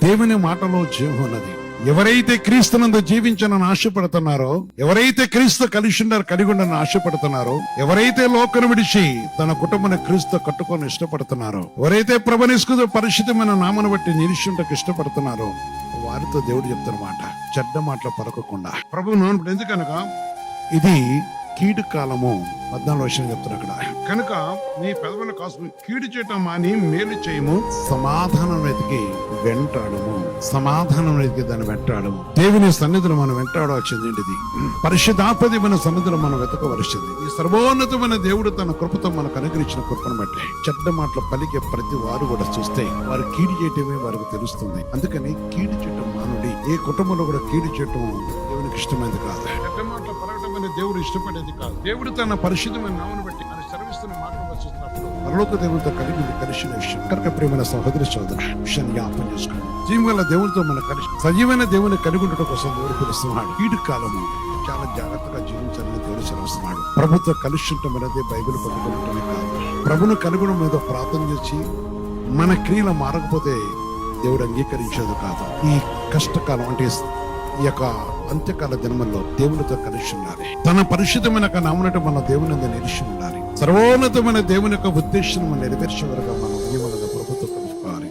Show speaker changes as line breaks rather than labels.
దేవుని మాటలో జీవం ఉన్నది. ఎవరైతే క్రీస్తునందు జీవించాలని ఆశపడుతున్నారో, ఎవరైతే క్రీస్తు కలిగి ఉండాలని ఆశపడుతున్నారో, ఎవరైతే లోకను విడిచి తన కుటుంబాన్ని క్రీస్తు కట్టుకొని ఇష్టపడుతున్నారో, ఎవరైతే ప్రభునిస్కు పరిశుద్ధమైన నామను బట్టి నిరీక్షణకు ఇష్టపడుతున్నారో, వారితో దేవుడు చెప్తున్నమాట, చెడ్డ మాటలు పలకకుండా ప్రభు నోనప్పుడు. ఎందుకనగా ఇది కీడు కాలము. 14 వర్షం చెప్తున్నా అక్కడ. కనుక నీ పెదవుల కాసు కీడు చేయటం మాని మేలు చేయము, సమాధానం వెతికి వెంటాడము. సమాధానం వెతికి దాన్ని వెంటాడము. దేవుని సన్నిధిలో మనం వెంటాడవలసింది ఏంటిది? పరిశుద్ధాత్మమైన సన్నిధిలో మనం వెతకవలసింది. ఈ సర్వోన్నతమైన దేవుడు తన కృపతో మనకు అనుగ్రహించిన కృపను బట్టి చెడ్డ మాటలు పలికే ప్రతి వారు కూడా చూస్తే వారు కీడు చేయటమే వారికి తెలుస్తుంది. అందుకని కీడు చేయటం మానుడి. ఏ కుటుంబంలో కూడా కీడు చేయటం దేవునికి ఇష్టమైనది కాదు. చెడ్డ మాటలు పలకటం అనేది దేవుడు ఇష్టపడేది కాదు. దేవుడు తన పరిశుద్ధమైన నామను బట్టి ఆయన సెలవిస్తున్న మాటలు చూసినప్పుడు పరలోక దేవునితో కలిగి కలిసిన విషయం కనుక ప్రియమైన సహోదరి సోదరు విషయాన్ని జ్ఞాపకం చేసుకోండి. జీవగల దేవునితో మన కలిసి సజీవైన దేవుని కలిగి ఉండటం కోసం దేవుడు పిలుస్తున్నాడు. కీడు కాలము చాలా జాగ్రత్తగా జీవించాలని దేవుడు సెలవిస్తున్నాడు. ప్రభుత్వ కలిసి ఉండటం అనేది బైబిల్ పట్టుకుంటమే కాదు, ప్రభును కలుగుడం మీద ప్రార్థన చేసి మన క్రియలు మారకపోతే దేవుడు అంగీకరించేది కాదు. ఈ కష్టకాలం అంటే ఈ యొక్క అంత్యకాల దినముల్లో దేవునితో కలిసి ఉండాలి. తన పరిశుద్ధమైన నామనట మన దేవుని నిలిచి ఉండాలి. సర్వోన్నతమైన దేవుని యొక్క ఉద్దేశం నెరవేర్చే వరకు మనం జీవనంగా ప్రభుత్వం కలుసుకోవాలి.